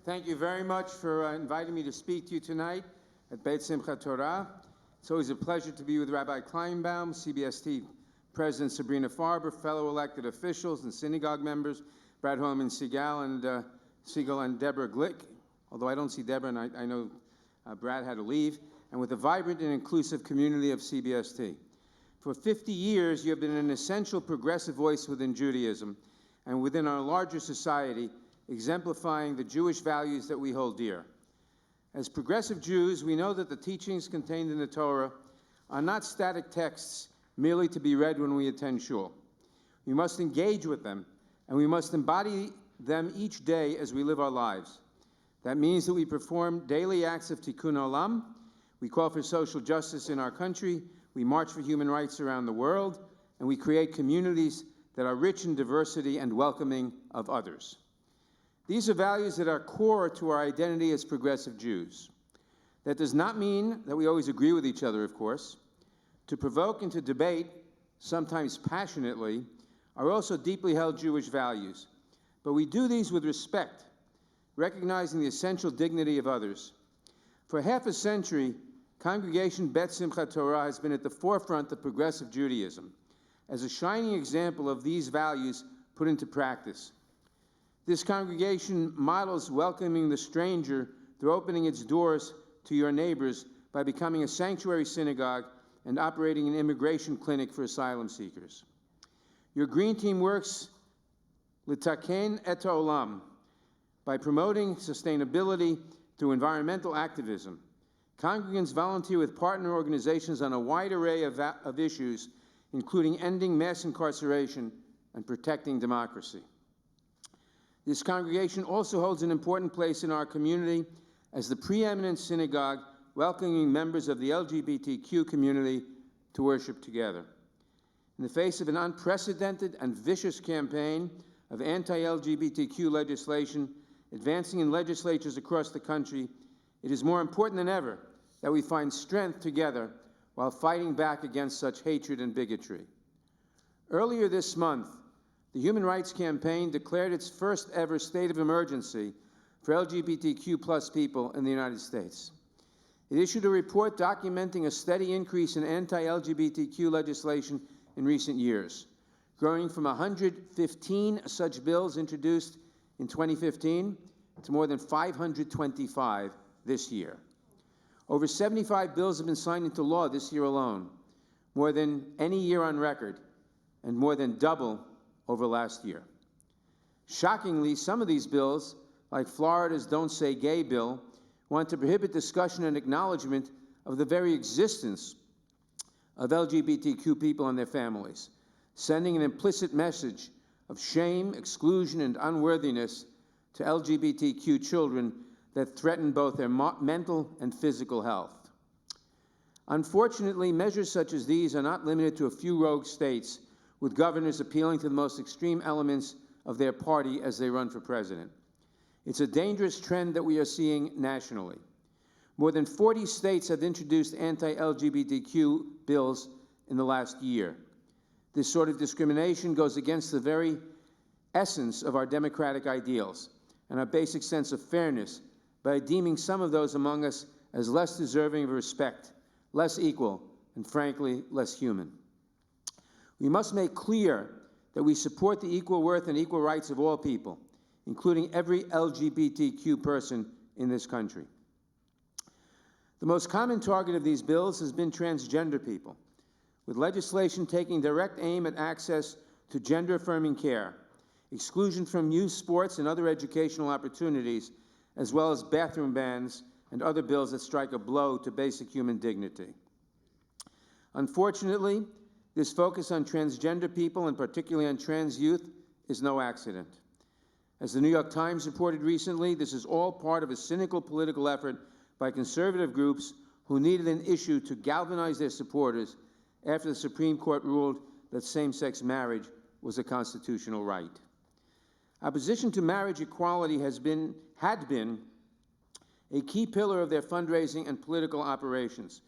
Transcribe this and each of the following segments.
Thank you very much for inviting me to speak to you tonight at Beit Simchat Torah. It's always a pleasure to be with Rabbi Kleinbaum, CBST President Sabrina Farber, fellow elected officials and synagogue members, Brad Holman Siegel and Deborah Glick, although I don't see Deborah and I know Brad had to leave, and with a vibrant and inclusive community of CBST. For 50 years, you have been an essential progressive voice within Judaism and within our larger society, exemplifying the Jewish values that we hold dear. As progressive Jews, we know that the teachings contained in the Torah are not static texts merely to be read when we attend shul. We must engage with them, and we must embody them each day as we live our lives. That means that we perform daily acts of tikkun olam, we call for social justice in our country, we march for human rights around the world, and we create communities that are rich in diversity and welcoming of others. These are values that are core to our identity as progressive Jews. That does not mean that we always agree with each other, of course. To provoke and to debate, sometimes passionately, are also deeply held Jewish values. But we do these with respect, recognizing the essential dignity of others. For half a century, Congregation Bet Simchat Torah has been at the forefront of progressive Judaism as a shining example of these values put into practice. This congregation models welcoming the stranger through opening its doors to your neighbors by becoming a sanctuary synagogue and operating an immigration clinic for asylum seekers. Your Green Team works litaken et ha'olam by promoting sustainability through environmental activism. Congregants volunteer with partner organizations on a wide array of issues, including ending mass incarceration and protecting democracy. This congregation also holds an important place in our community as the preeminent synagogue welcoming members of the LGBTQ community to worship together. In the face of an unprecedented and vicious campaign of anti-LGBTQ legislation advancing in legislatures across the country, it is more important than ever that we find strength together while fighting back against such hatred and bigotry. Earlier this month, the Human Rights Campaign declared its first ever state of emergency for LGBTQ+ people in the United States. It issued a report documenting a steady increase in anti-LGBTQ legislation in recent years, growing from 115 such bills introduced in 2015 to more than 525 this year. Over 75 bills have been signed into law this year alone, more than any year on record, and more than double over last year. Shockingly, some of these bills, like Florida's Don't Say Gay bill, want to prohibit discussion and acknowledgement of the very existence of LGBTQ people and their families, sending an implicit message of shame, exclusion, and unworthiness to LGBTQ children that threaten both their mental and physical health. Unfortunately, measures such as these are not limited to a few rogue states, with governors appealing to the most extreme elements of their party as they run for president. It's a dangerous trend that we are seeing nationally. More than 40 states have introduced anti-LGBTQ bills in the last year. This sort of discrimination goes against the very essence of our democratic ideals and our basic sense of fairness by deeming some of those among us as less deserving of respect, less equal, and frankly, less human. We must make clear that we support the equal worth and equal rights of all people, including every LGBTQ person in this country. The most common target of these bills has been transgender people, with legislation taking direct aim at access to gender-affirming care, exclusion from youth sports and other educational opportunities, as well as bathroom bans and other bills that strike a blow to basic human dignity. Unfortunately, this focus on transgender people, and particularly on trans youth, is no accident. As the New York Times reported recently, this is all part of a cynical political effort by conservative groups who needed an issue to galvanize their supporters after the Supreme Court ruled that same-sex marriage was a constitutional right. Opposition to marriage equality had been a key pillar of their fundraising and political operations.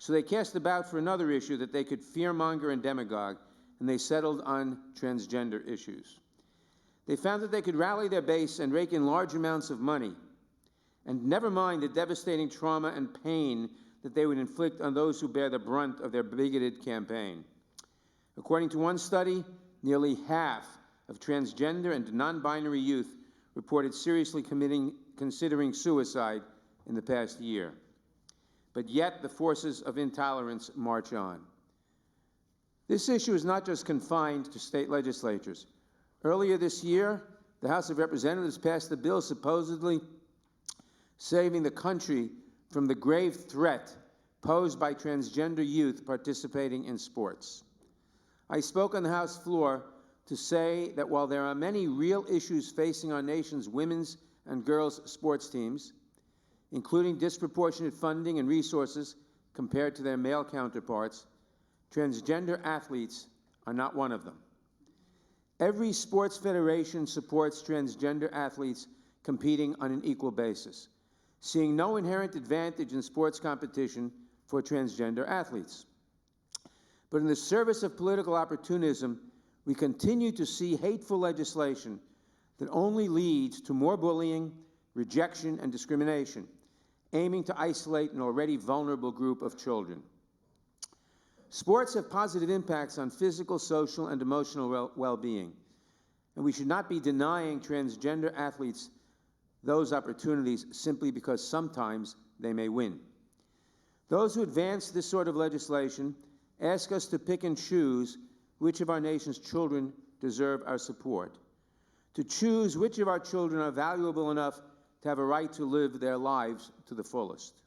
So they cast about for another issue that they could fearmonger and demagogue, and they settled on transgender issues. They found that they could rally their base and rake in large amounts of money, and never mind the devastating trauma and pain that they would inflict on those who bear the brunt of their bigoted campaign. According to one study, nearly half of transgender and non-binary youth reported seriously considering suicide in the past year. But yet the forces of intolerance march on. This issue is not just confined to state legislatures. Earlier this year, the House of Representatives passed a bill supposedly saving the country from the grave threat posed by transgender youth participating in sports. I spoke on the House floor to say that while there are many real issues facing our nation's women's and girls' sports teams, including disproportionate funding and resources compared to their male counterparts, transgender athletes are not one of them. Every sports federation supports transgender athletes competing on an equal basis, seeing no inherent advantage in sports competition for transgender athletes. But in the service of political opportunism, we continue to see hateful legislation that only leads to more bullying, rejection, and discrimination, aiming to isolate an already vulnerable group of children. Sports have positive impacts on physical, social, and emotional well-being, and we should not be denying transgender athletes those opportunities simply because sometimes they may win. Those who advance this sort of legislation ask us to pick and choose which of our nation's children deserve our support, to choose which of our children are valuable enough to have a right to live their lives to the fullest.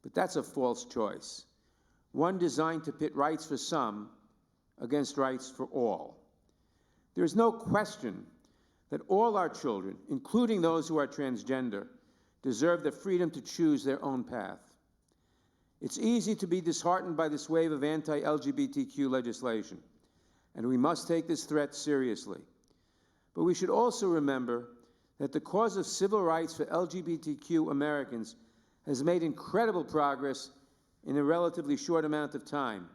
But that's a false choice, one designed to pit rights for some against rights for all. There is no question that all our children, including those who are transgender, deserve the freedom to choose their own path. It's easy to be disheartened by this wave of anti-LGBTQ legislation, and we must take this threat seriously. But we should also remember that the cause of civil rights for LGBTQ Americans has made incredible progress in a relatively short amount of time,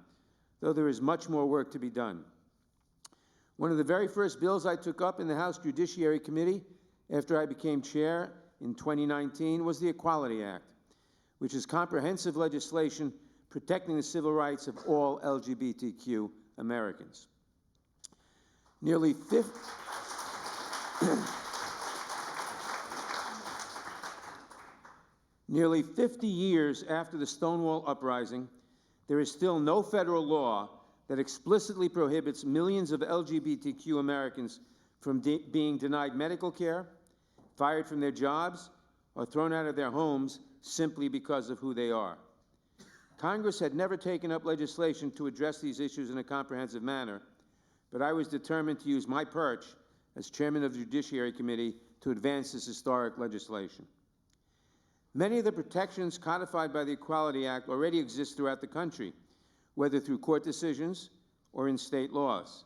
though there is much more work to be done. One of the very first bills I took up in the House Judiciary Committee after I became chair in 2019 was the Equality Act, which is comprehensive legislation protecting the civil rights of all LGBTQ Americans. Nearly 50 years after the Stonewall Uprising, there is still no federal law that explicitly prohibits millions of LGBTQ Americans from being denied medical care, fired from their jobs, or thrown out of their homes simply because of who they are. Congress had never taken up legislation to address these issues in a comprehensive manner, but I was determined to use my perch as chairman of the Judiciary Committee to advance this historic legislation. Many of the protections codified by the Equality Act already exist throughout the country, whether through court decisions or in state laws.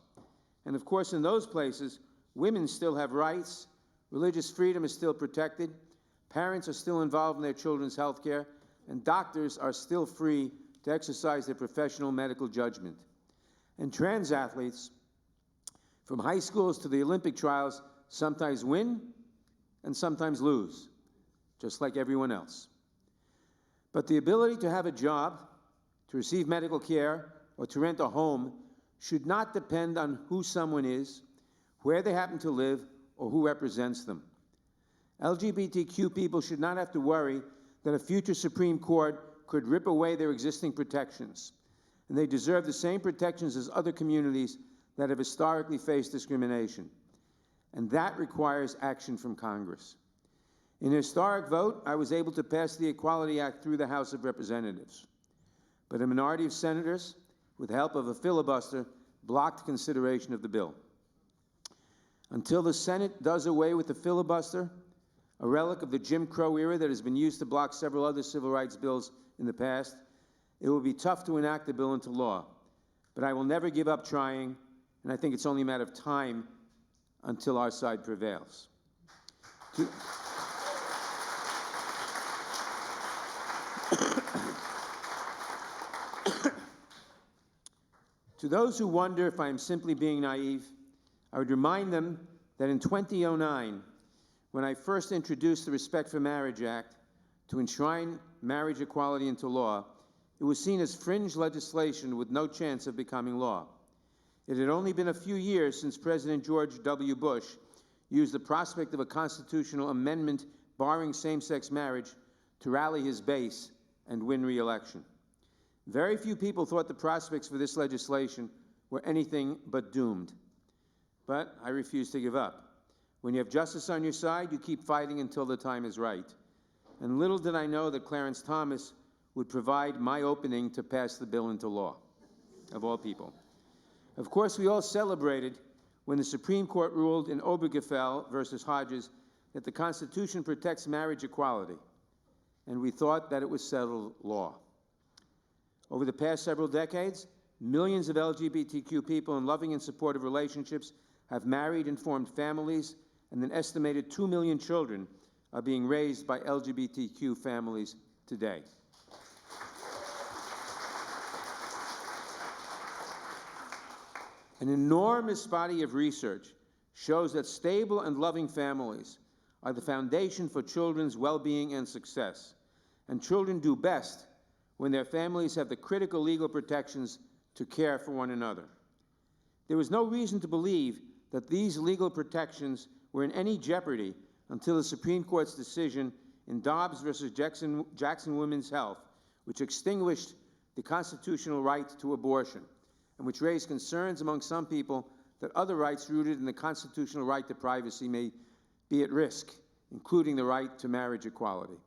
And of course, in those places, women still have rights, religious freedom is still protected, parents are still involved in their children's health care, and doctors are still free to exercise their professional medical judgment. And trans athletes, from high schools to the Olympic trials, sometimes win and sometimes lose, just like everyone else. But the ability to have a job, to receive medical care, or to rent a home should not depend on who someone is, where they happen to live, or who represents them. LGBTQ people should not have to worry that a future Supreme Court could rip away their existing protections, and they deserve the same protections as other communities that have historically faced discrimination. And that requires action from Congress. In a historic vote, I was able to pass the Equality Act through the House of Representatives. But a minority of senators, with the help of a filibuster, blocked consideration of the bill. Until the Senate does away with the filibuster, a relic of the Jim Crow era that has been used to block several other civil rights bills in the past, it will be tough to enact the bill into law. But I will never give up trying, and I think it's only a matter of time until our side prevails. To those who wonder if I am simply being naive, I would remind them that in 2009, when I first introduced the Respect for Marriage Act to enshrine marriage equality into law, it was seen as fringe legislation with no chance of becoming law. It had only been a few years since President George W. Bush used the prospect of a constitutional amendment barring same-sex marriage to rally his base and win re-election. Very few people thought the prospects for this legislation were anything but doomed. But I refuse to give up. When you have justice on your side, you keep fighting until the time is right. And little did I know that Clarence Thomas would provide my opening to pass the bill into law, of all people. Of course, we all celebrated when the Supreme Court ruled in Obergefell versus Hodges that the Constitution protects marriage equality, and we thought that it was settled law. Over the past several decades, millions of LGBTQ people in loving and supportive relationships have married and formed families, and an estimated 2 million children are being raised by LGBTQ families today. An enormous body of research shows that stable and loving families are the foundation for children's well-being and success, and children do best when their families have the critical legal protections to care for one another. There was no reason to believe that these legal protections were in any jeopardy until the Supreme Court's decision in Dobbs versus Jackson Women's Health, which extinguished the constitutional right to abortion, and which raised concerns among some people that other rights rooted in the constitutional right to privacy may be at risk, including the right to marriage equality.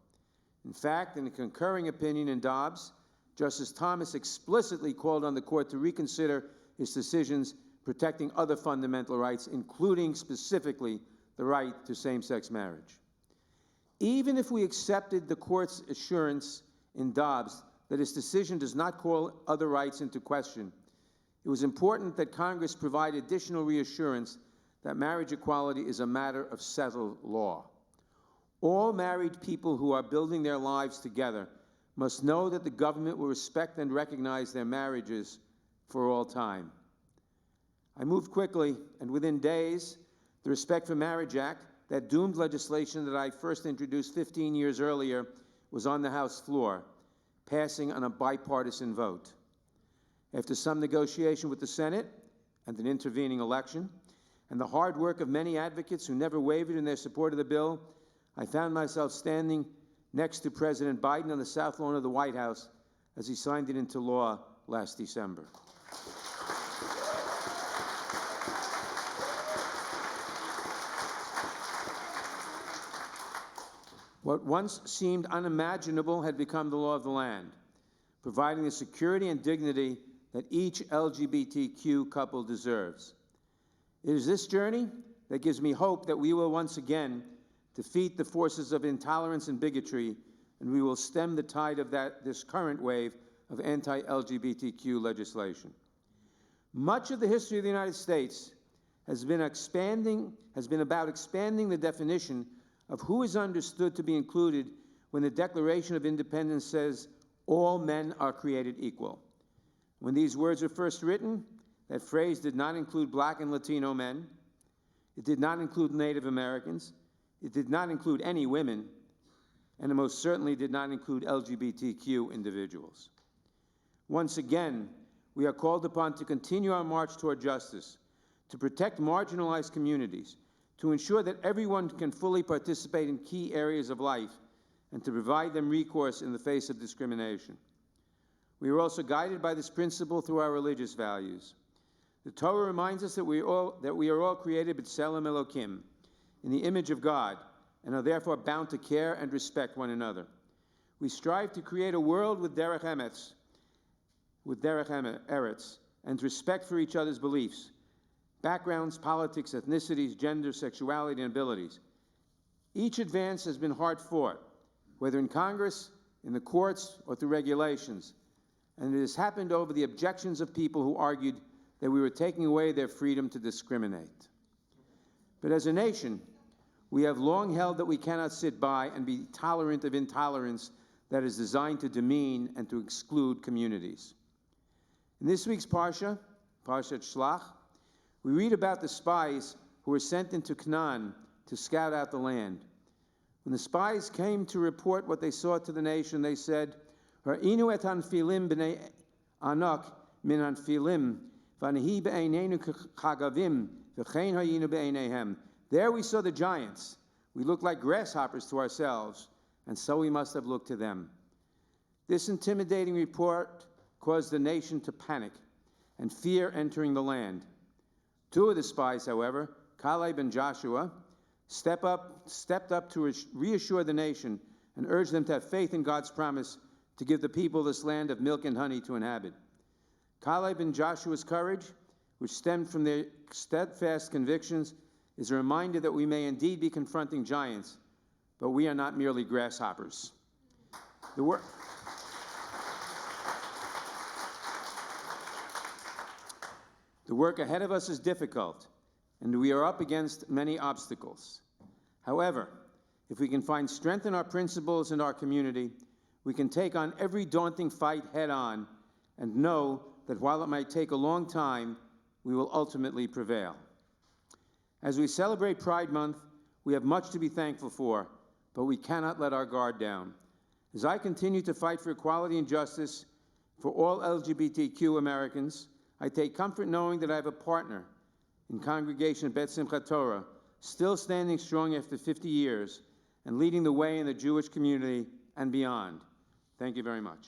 In fact, in a concurring opinion in Dobbs, Justice Thomas explicitly called on the court to reconsider his decisions protecting other fundamental rights, including specifically the right to same-sex marriage. Even if we accepted the court's assurance in Dobbs that his decision does not call other rights into question, it was important that Congress provide additional reassurance that marriage equality is a matter of settled law. All married people who are building their lives together must know that the government will respect and recognize their marriages for all time. I moved quickly, and within days, the Respect for Marriage Act, that doomed legislation that I first introduced 15 years earlier, was on the House floor, passing on a bipartisan vote. After some negotiation with the Senate and an intervening election, and the hard work of many advocates who never wavered in their support of the bill, I found myself standing next to President Biden on the South Lawn of the White House as he signed it into law last December. What once seemed unimaginable had become the law of the land, providing the security and dignity that each LGBTQ couple deserves. It is this journey that gives me hope that we will once again defeat the forces of intolerance and bigotry, and we will stem the tide of this current wave of anti-LGBTQ legislation. Much of the history of the United States has been about expanding the definition of who is understood to be included when the Declaration of Independence says, "All men are created equal." When these words were first written, that phrase did not include Black and Latino men. It did not include Native Americans. It did not include any women, and it most certainly did not include LGBTQ individuals. Once again, we are called upon to continue our march toward justice, to protect marginalized communities, to ensure that everyone can fully participate in key areas of life, and to provide them recourse in the face of discrimination. We are also guided by this principle through our religious values. The Torah reminds us that we are all created b'tselem Elokim, in the image of God, and are therefore bound to care and respect one another. We strive to create a world with derech eretz, and respect for each other's beliefs, backgrounds, politics, ethnicities, gender, sexuality, and abilities. Each advance has been hard fought, whether in Congress, in the courts, or through regulations, and it has happened over the objections of people who argued that we were taking away their freedom to discriminate. But as a nation, we have long held that we cannot sit by and be tolerant of intolerance that is designed to demean and to exclude communities. In this week's Parsha, Parshat Shlach, we read about the spies who were sent into Canaan to scout out the land. When the spies came to report what they saw to the nation, they said, Ra'inu et hanfilim b'nei Anak min hanfilim, v'anahi be'einenu chagavim, v'chein hayinu be'eineihem. There we saw the giants. We looked like grasshoppers to ourselves, and so we must have looked to them. This intimidating report caused the nation to panic and fear entering the land. Two of the spies, however, Caleb and Joshua, stepped up to reassure the nation and urge them to have faith in God's promise to give the people this land of milk and honey to inhabit. Caleb and Joshua's courage, which stemmed from their steadfast convictions, is a reminder that we may indeed be confronting giants, but we are not merely grasshoppers. The work ahead of us is difficult, and we are up against many obstacles. However, if we can find strength in our principles and our community, we can take on every daunting fight head on and know that while it might take a long time, we will ultimately prevail. As we celebrate Pride Month, we have much to be thankful for, but we cannot let our guard down. As I continue to fight for equality and justice for all LGBTQ Americans, I take comfort knowing that I have a partner in congregation at Bet Simchat Torah, still standing strong after 50 years and leading the way in the Jewish community and beyond. Thank you very much.